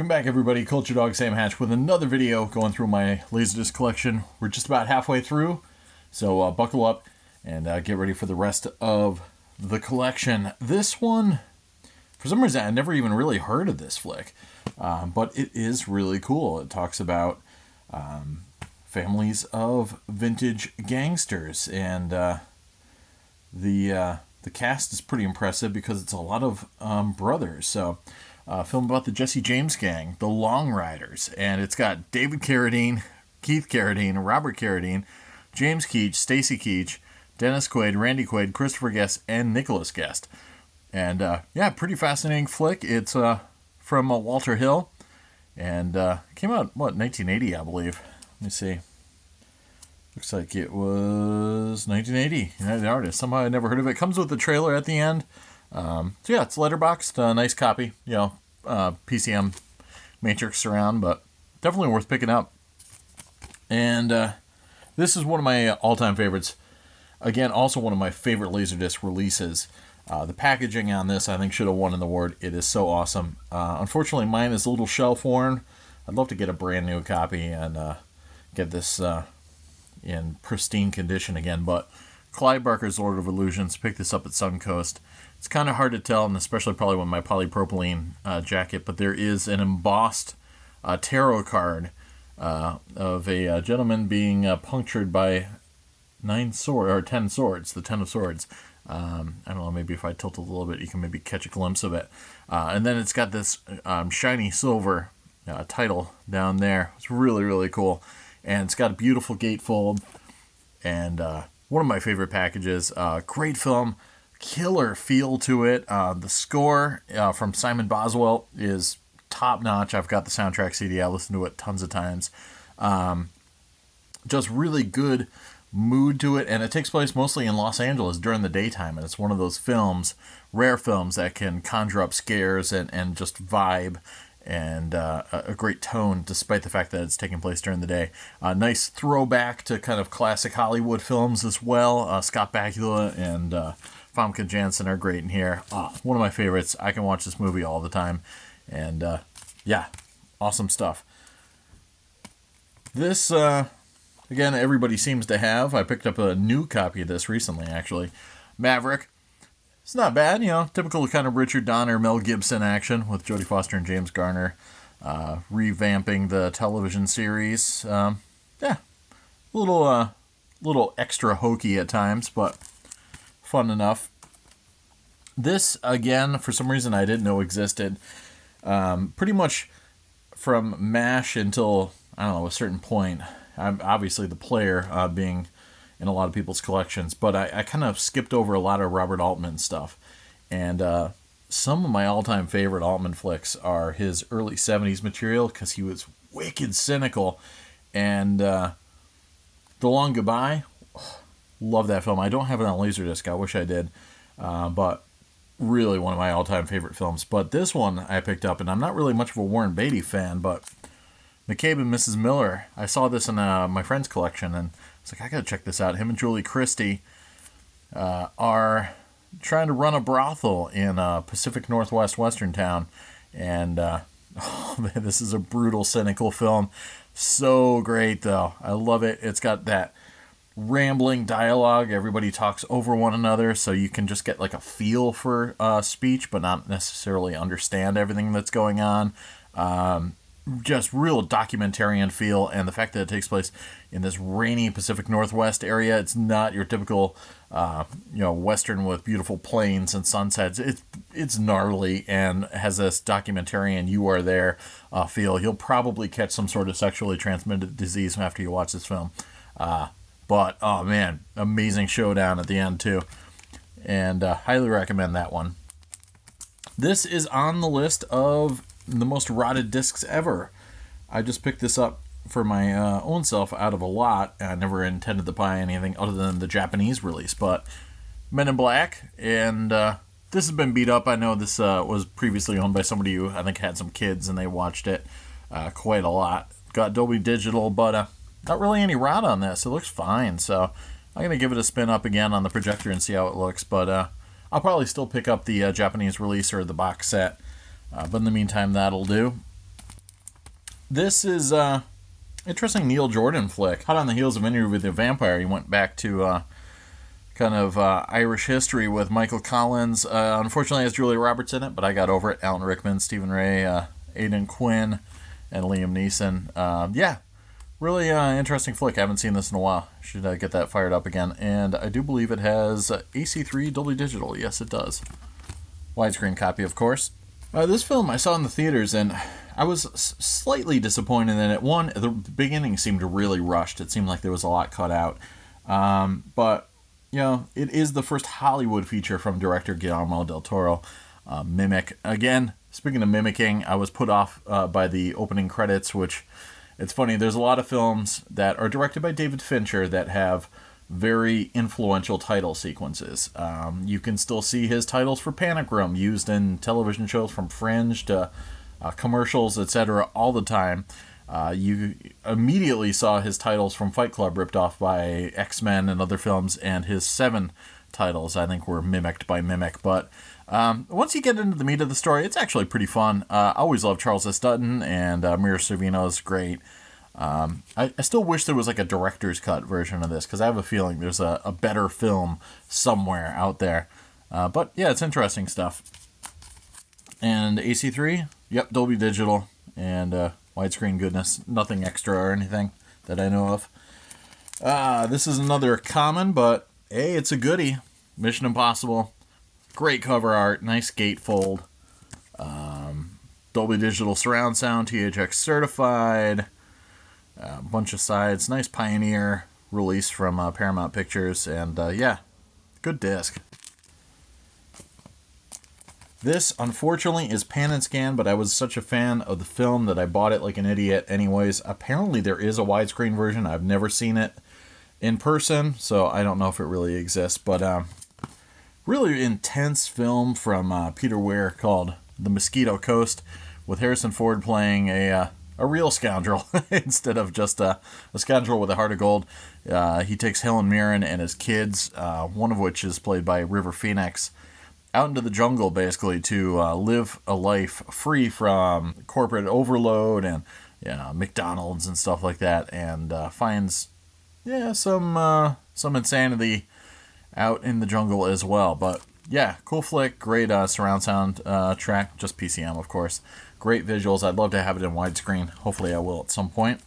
Welcome back, everybody. Culturedog Sam Hatch with another video going through my Laserdisc collection. We're just about halfway through, so buckle up and get ready for the rest of the collection. This one, for some reason, I never even really heard of this flick, but it is really cool. It talks about families of vintage gangsters, and the cast is pretty impressive because it's a lot of brothers. So. Film about the Jesse James gang, the Long Riders, and it's got David Carradine, Keith Carradine, Robert Carradine, James Keach, Stacy Keach, Dennis Quaid, Randy Quaid, Christopher Guest, and Nicholas Guest. And yeah, pretty fascinating flick. It's from Walter Hill, and came out, 1980, I believe. Let me see. Looks like it was 1980. United Artists. Somehow I never heard of it. Comes with the trailer at the end. So yeah, it's letterboxed, nice copy, PCM Matrix surround, but definitely worth picking up. And this is one of my all-time favorites. Again, also one of my favorite Laserdisc releases. The packaging on this, I think, should have won an award. It is so awesome. Unfortunately, mine is a little shelf-worn. I'd love to get a brand new copy and get this in pristine condition again, but Clyde Barker's Lord of Illusions, picked this up at Suncoast. It's kind of hard to tell, and especially probably with my polypropylene jacket, but there is an embossed tarot card of a gentleman being punctured by 10 swords, the 10 of swords. I don't know, maybe if I tilt it a little bit, you can maybe catch a glimpse of it. And then it's got this shiny silver title down there. It's really, really cool. And it's got a beautiful gatefold, and one of my favorite packages. Great film. Killer feel to it. The score from Simon Boswell is top notch. I've got the soundtrack CD. I listened to it tons of times. Just really good mood to it, and it takes place mostly in Los Angeles during the daytime, and it's one of those films, rare films, that can conjure up scares and just vibe and a great tone despite the fact that it's taking place during the day. Nice throwback to kind of classic Hollywood films as well. Scott Bakula and Famke Janssen are great in here. One of my favorites. I can watch this movie all the time. And yeah, awesome stuff. This, again, everybody seems to have. I picked up a new copy of this recently, actually. Maverick. It's not bad, typical kind of Richard Donner, Mel Gibson action with Jodie Foster and James Garner revamping the television series. Yeah, a little extra hokey at times, but fun enough. This, again, for some reason I didn't know existed. Pretty much from MASH until, I don't know, a certain point. Obviously the player being in a lot of people's collections, but I kind of skipped over a lot of Robert Altman stuff. And some of my all-time favorite Altman flicks are his early 70s material, because he was wicked cynical. And The Long Goodbye, love that film. I don't have it on Laserdisc. I wish I did. But really one of my all-time favorite films. But this one I picked up, and I'm not really much of a Warren Beatty fan, but Mccabe and Mrs Miller. I saw this in my friend's collection, and I was like, I gotta check this out. Him and Julie Christie are trying to run a brothel in a Pacific Northwest Western town. And oh man, this is a brutal, cynical film. So great, though. I love it. It's got that rambling dialogue. Everybody talks over one another, so you can just get like a feel for speech, but not necessarily understand everything that's going on. Just real documentarian feel, and the fact that it takes place in this rainy Pacific Northwest area. It's not your typical Western with beautiful plains and sunsets. It's gnarly and has this documentarian you are there feel. You'll probably catch some sort of sexually transmitted disease after you watch this film. But oh man, amazing showdown at the end too, and highly recommend that one. This is on the list of the most rotted discs ever. I just picked this up for my own self out of a lot. I never intended to buy anything other than the Japanese release, but Men in Black, and this has been beat up. I know this was previously owned by somebody who I think had some kids and they watched it quite a lot. Got Dolby Digital, but not really any rot on this. It looks fine, so I'm going to give it a spin up again on the projector and see how it looks, but I'll probably still pick up the Japanese release or the box set. But in the meantime, that'll do. This is interesting Neil Jordan flick. Hot on the heels of Interview with the Vampire, he went back to kind of Irish history with Michael Collins. Unfortunately, it has Julia Roberts in it, but I got over it. Alan Rickman, Stephen Ray, Aidan Quinn, and Liam Neeson. Yeah, really interesting flick. I haven't seen this in a while. Should get that fired up again. And I do believe it has AC3 Dolby Digital. Yes, it does. Widescreen copy, of course. This film I saw in the theaters, and I was slightly disappointed in it. One, the beginning seemed really rushed. It seemed like there was a lot cut out. But, you know, it is the first Hollywood feature from director Guillermo del Toro. Mimic. Again, speaking of mimicking, I was put off by the opening credits, which, it's funny, there's a lot of films that are directed by David Fincher that have very influential title sequences. You can still see his titles for Panic Room used in television shows from Fringe to commercials, etc. all the time. You immediately saw his titles from Fight Club ripped off by X-Men and other films, and his 7 titles, I think, were mimicked by Mimic. But once you get into the meat of the story, it's actually pretty fun. I always loved Charles S. Dutton, and Mira Sorvino is great. I still wish there was like a director's cut version of this, because I have a feeling there's a better film somewhere out there. But yeah, it's interesting stuff. And AC3, yep, Dolby Digital, and widescreen goodness. Nothing extra or anything that I know of. This is another common, but hey, it's a goodie. Mission Impossible. Great cover art, nice gatefold. Dolby Digital surround sound, THX certified. A bunch of sides, nice Pioneer release from Paramount Pictures, and yeah, good disc. This, unfortunately, is pan and scan, but I was such a fan of the film that I bought it like an idiot anyways. Apparently there is a widescreen version. I've never seen it in person, so I don't know if it really exists, but really intense film from Peter Weir called The Mosquito Coast, with Harrison Ford playing a real scoundrel instead of just a scoundrel with a heart of gold. He takes Helen Mirren and his kids, one of which is played by River Phoenix, out into the jungle basically to live a life free from corporate overload and McDonald's and stuff like that, and finds some insanity out in the jungle as well. But yeah, cool flick, great surround sound track, just PCM of course. Great visuals. I'd love to have it in widescreen. Hopefully I will at some point.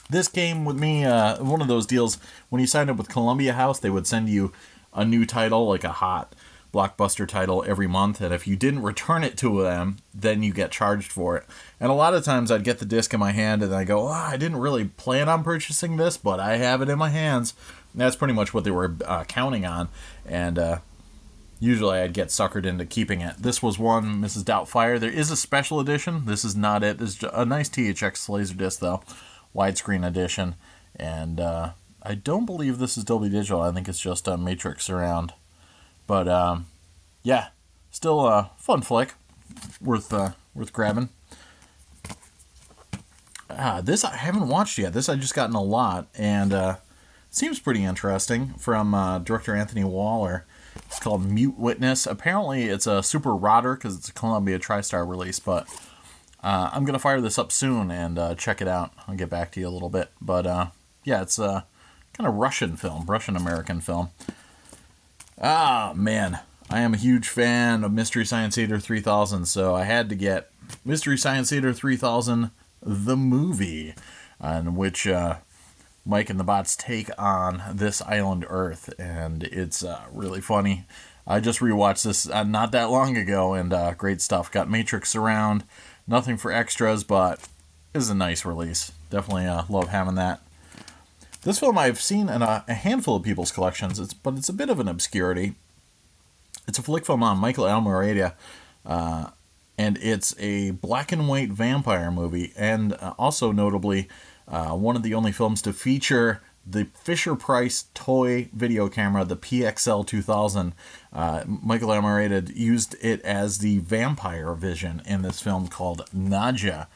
This came with me, one of those deals, when you signed up with Columbia House, they would send you a new title, like a hot blockbuster title every month, and if you didn't return it to them, then you get charged for it. And a lot of times I'd get the disc in my hand and I go, I didn't really plan on purchasing this, but I have it in my hands. And that's pretty much what they were counting on, and usually I'd get suckered into keeping it. This was one, Mrs. Doubtfire. There is a special edition. This is not it. This is a nice THX Laserdisc, though. Widescreen edition. And I don't believe this is Dolby Digital. I think it's just a Matrix Surround. But, yeah. Still a fun flick. Worth grabbing. This I haven't watched yet. This I just gotten a lot. And seems pretty interesting. From director Anthony Waller. It's called Mute Witness. Apparently it's a super rodder because it's a Columbia TriStar release, but I'm going to fire this up soon and check it out. I'll get back to you a little bit. But yeah, it's a kind of Russian-American film. Man, I am a huge fan of Mystery Science Theater 3000, so I had to get Mystery Science Theater 3000, the movie, in which Mike and the Bots take on this island Earth, and it's really funny. I just rewatched this not that long ago, and great stuff. Got Matrix Surround, nothing for extras, but it is a nice release. Definitely love having that. This film I've seen in a handful of people's collections, but it's a bit of an obscurity. It's a flick film on Michael Almereyda, and it's a black and white vampire movie, and also notably one of the only films to feature the Fisher-Price toy video camera, the PXL 2000. Michael Almereyda used it as the vampire vision in this film called Nadia.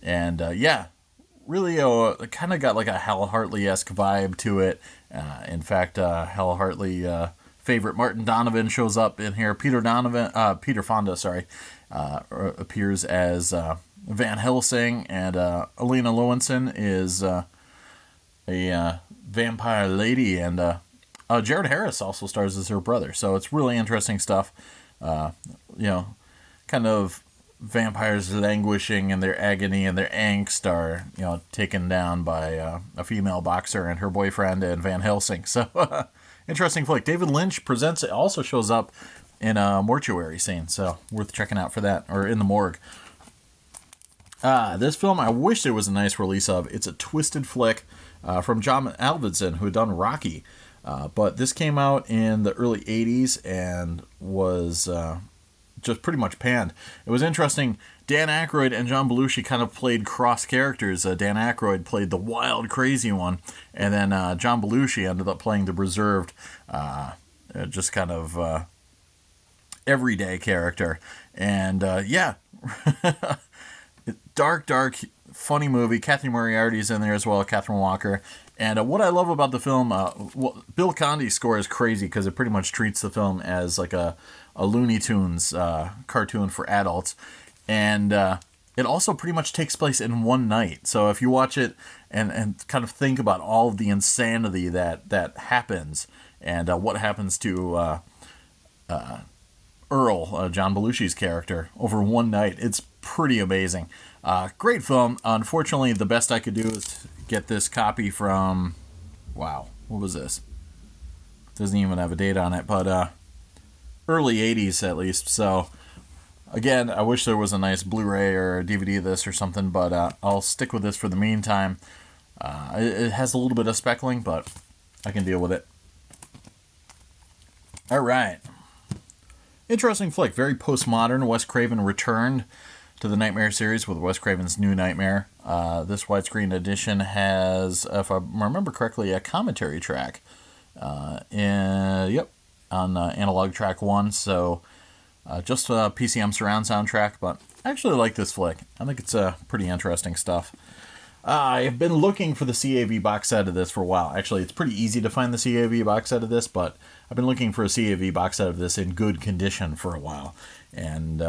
And yeah, really kind of got like a Hal Hartley-esque vibe to it. In fact, Hal Hartley favorite Martin Donovan shows up in here. Peter Fonda, appears as Van Helsing, and Alina Lewinson is a vampire lady, and Jared Harris also stars as her brother. So it's really interesting stuff. Kind of vampires languishing in their agony and their angst are, taken down by a female boxer and her boyfriend and Van Helsing. So interesting flick. David Lynch presents it, also shows up in a mortuary scene, so worth checking out for that, or in the morgue. This film, I wish there was a nice release of. It's a twisted flick from John Avildsen, who had done Rocky. But this came out in the early 80s and was just pretty much panned. It was interesting. Dan Aykroyd and John Belushi kind of played cross characters. Dan Aykroyd played the wild, crazy one, and then John Belushi ended up playing the reserved, just kind of everyday character. And dark, funny movie. Catherine Moriarty's in there as well, Catherine Walker. And what I love about the film, Bill Conti's score is crazy because it pretty much treats the film as like a Looney Tunes cartoon for adults. And it also pretty much takes place in one night. So if you watch it and kind of think about all of the insanity that happens and what happens to Earl, John Belushi's character, over one night, it's pretty amazing. Great film. Unfortunately, the best I could do is get this copy from, what was this? Doesn't even have a date on it, but early 80s at least. So again, I wish there was a nice Blu-ray or DVD of this or something, but I'll stick with this for the meantime. It has a little bit of speckling, but I can deal with it. All right. Interesting flick, very postmodern. Wes Craven returned to the Nightmare series with Wes Craven's New Nightmare. This widescreen edition has, if I remember correctly, a commentary track. On analog track 1, so just a PCM surround soundtrack, but I actually like this flick. I think it's pretty interesting stuff. I've been looking for the CAV box set of this for a while. Actually, it's pretty easy to find the CAV box set of this, but I've been looking for a CAV box set of this in good condition for a while, and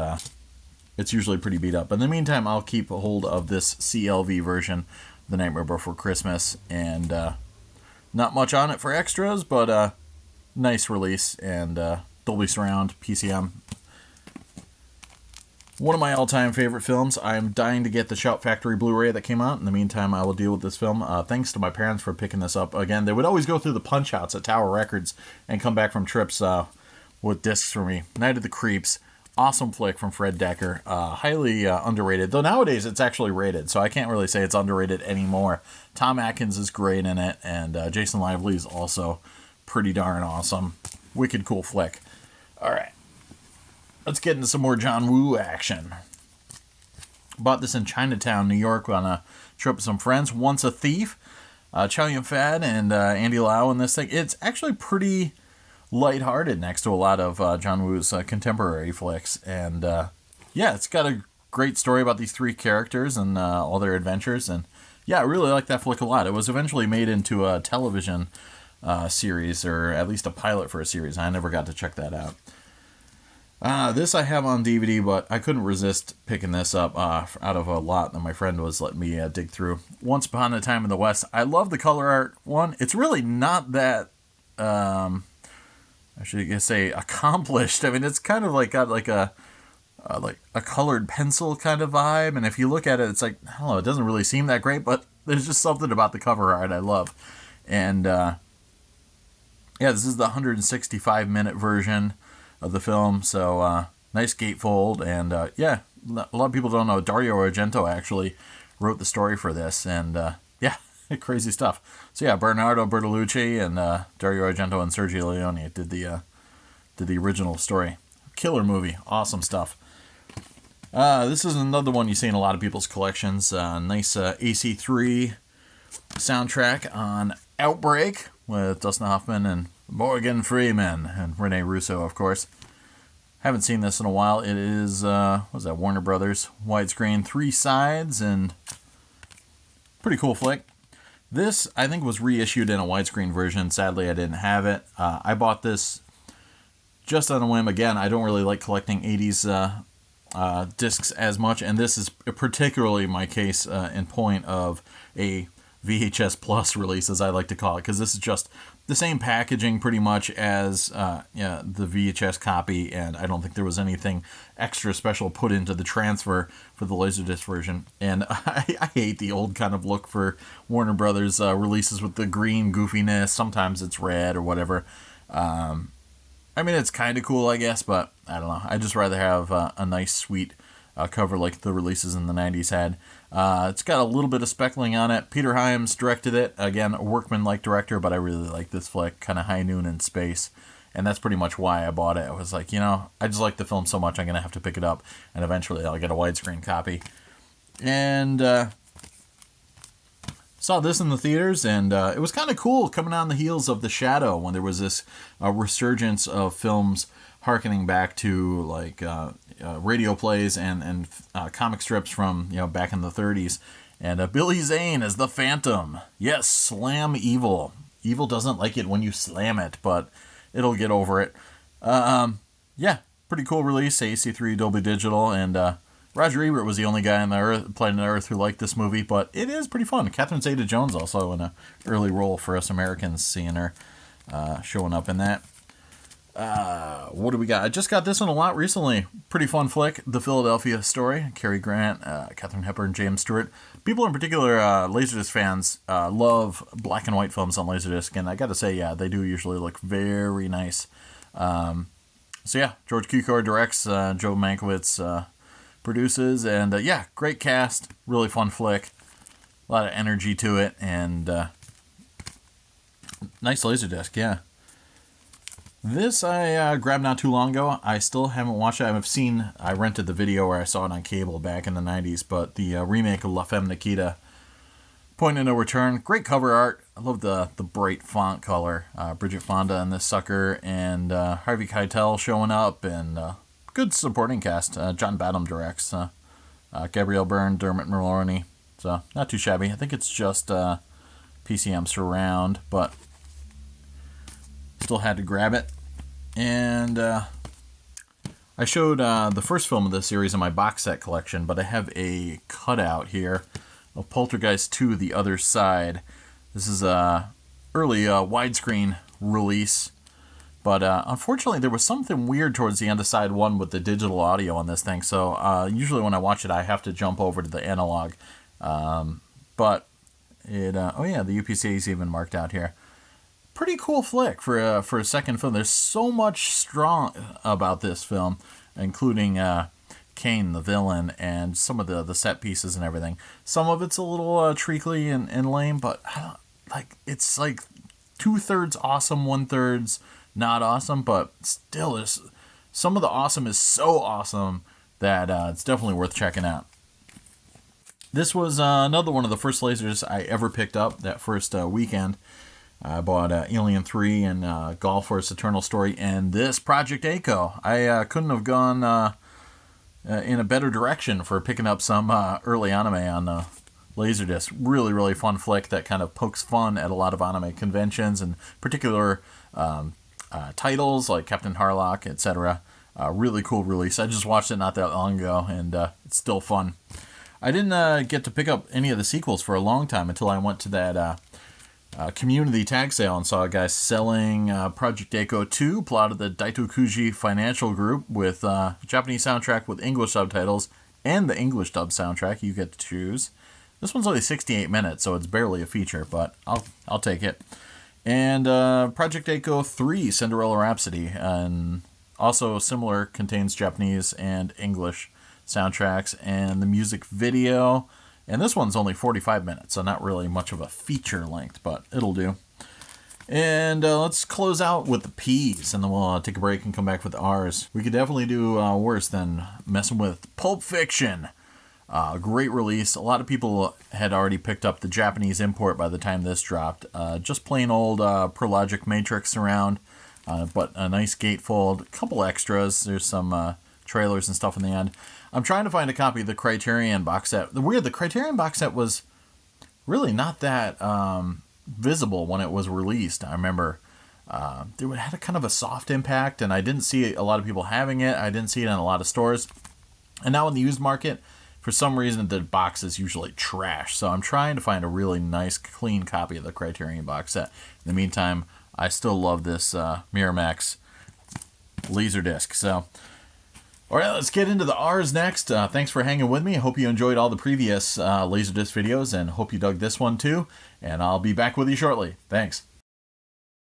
it's usually pretty beat up. But in the meantime, I'll keep a hold of this CLV version, The Nightmare Before Christmas, and not much on it for extras, but nice release, and Dolby Surround, PCM. One of my all-time favorite films. I'm dying to get the Shout Factory Blu-ray that came out. In the meantime, I will deal with this film. Thanks to my parents for picking this up. Again, they would always go through the punch-outs at Tower Records and come back from trips with discs for me. Night of the Creeps. Awesome flick from Fred Decker. Highly underrated. Though nowadays it's actually rated, so I can't really say it's underrated anymore. Tom Atkins is great in it, and Jason Lively is also pretty darn awesome. Wicked cool flick. All right. Let's get into some more John Woo action. Bought this in Chinatown, New York, on a trip with some friends. Once a Thief. Chow Yun-fat and Andy Lau in this thing. It's actually pretty lighthearted next to a lot of John Woo's contemporary flicks. And it's got a great story about these three characters and all their adventures. And yeah, I really like that flick a lot. It was eventually made into a television series, or at least a pilot for a series. I never got to check that out. This I have on DVD, but I couldn't resist picking this up out of a lot that my friend was letting me dig through. Once Upon a Time in the West. I love the color art one. It's really not that, I should say, accomplished. I mean, it's kind of like got like a colored pencil kind of vibe, and if you look at it, it's like, I don't know, it doesn't really seem that great, but there's just something about the cover art I love. And this is the 165-minute version of the film, so nice gatefold, and a lot of people don't know Dario Argento actually wrote the story for this, and crazy stuff. So yeah, Bernardo Bertolucci and Dario Argento and Sergio Leone did the original story. Killer movie, awesome stuff. This is another one you see in a lot of people's collections. Nice AC3 soundtrack on Outbreak with Dustin Hoffman and Morgan Freeman and Rene Russo, of course. Haven't seen this in a while. It is, Warner Brothers widescreen, 3 sides, and pretty cool flick. This, I think, was reissued in a widescreen version. Sadly, I didn't have it. I bought this just on a whim. Again, I don't really like collecting 80s discs as much, and this is particularly my case in point of a VHS Plus release, as I like to call it, because this is just the same packaging pretty much as the VHS copy, and I don't think there was anything extra special put into the transfer for the Laserdisc version. And I hate the old kind of look for Warner Brothers releases with the green goofiness. Sometimes it's red or whatever. I mean, it's kind of cool, I guess, but I don't know. I'd just rather have a nice, sweet cover like the releases in the 90s had. It's got a little bit of speckling on it. Peter Hyams directed it. Again, a workman-like director, but I really like this flick. Kind of high noon in space. And that's pretty much why I bought it. I was like, I just like the film so much, I'm going to have to pick it up. And eventually I'll get a widescreen copy. And saw this in the theaters, and it was kind of cool coming on the heels of The Shadow, when there was this resurgence of films harkening back to like radio plays and comic strips from back in the 30s. And Billy Zane as the Phantom. Yes, slam evil. Evil doesn't like it when you slam it, but it'll get over it. Yeah, pretty cool release. AC3 Dolby Digital, and Roger Ebert was the only guy on the planet Earth who liked this movie, but it is pretty fun. Catherine Zeta-Jones also in an early role for us Americans, seeing her showing up in that. What do we got? I just got this one a lot recently. Pretty fun flick, The Philadelphia Story. Cary Grant, Katharine Hepburn, James Stewart. People in particular, Laserdisc fans, love black and white films on Laserdisc, and I gotta say, yeah, they do usually look very nice. So yeah, George Cukor directs, Joe Mankiewicz produces, and yeah, great cast, really fun flick, a lot of energy to it, and nice Laserdisc, yeah. This I grabbed not too long ago. I still haven't watched it. I rented the video, or I saw it on cable back in the 90s, but the remake of La Femme Nikita, Point of No Return. Great cover art. I love the bright font color. Bridget Fonda in this sucker, and Harvey Keitel showing up, and good supporting cast. John Badham directs. Gabrielle Byrne, Dermot Mulroney. So, not too shabby. I think it's just PCM surround, but still had to grab it. And I showed the first film of this series in my box set collection, but I have a cutout here of Poltergeist 2, The Other Side. This is a early widescreen release, but unfortunately there was something weird towards the end of side 1 with the digital audio on this thing, so usually when I watch it I have to jump over to the analog. But it, oh yeah, the UPC is even marked out here. Pretty cool flick for a second film. There's so much strong about this film, including Caine, the villain, and some of the set pieces and everything. Some of it's a little treacly and lame, but it's like 2/3 awesome, 1/3 not awesome. But still, some of the awesome is so awesome that it's definitely worth checking out. This was another one of the first lasers I ever picked up that first weekend. I bought Alien 3 and Golf Force Eternal Story, and this Project A-ko. I couldn't have gone in a better direction for picking up some early anime on Laserdisc. Really, really fun flick that kind of pokes fun at a lot of anime conventions and particular titles like Captain Harlock, etc. Really cool release. I just watched it not that long ago, and it's still fun. I didn't get to pick up any of the sequels for a long time until I went to that community tag sale and saw a guy selling Project A-ko 2, plot of the Daitokuji Financial Group, with Japanese soundtrack with English subtitles and the English dub soundtrack. You get to choose. This one's only 68 minutes, so it's barely a feature, but I'll take it. And Project A-ko 3, Cinderella Rhapsody, and also similar, contains Japanese and English soundtracks, and the music video. And this one's only 45 minutes, so not really much of a feature length, but it'll do. And let's close out with the P's, and then we'll take a break and come back with ours. We could definitely do worse than messing with Pulp Fiction. Great release. A lot of people had already picked up the Japanese import by the time this dropped. Just plain old Prologic Matrix around, but a nice gatefold. A couple extras. There's some trailers and stuff in the end. I'm trying to find a copy of the Criterion box set. The Criterion box set was really not that visible when it was released. I remember it had a kind of a soft impact, and I didn't see a lot of people having it. I didn't see it in a lot of stores. And now in the used market, for some reason, the box is usually trash. So I'm trying to find a really nice, clean copy of the Criterion box set. In the meantime, I still love this Miramax Laserdisc. So, all right, let's get into the R's next. Thanks for hanging with me. I hope you enjoyed all the previous Laserdisc videos and hope you dug this one too. And I'll be back with you shortly. Thanks.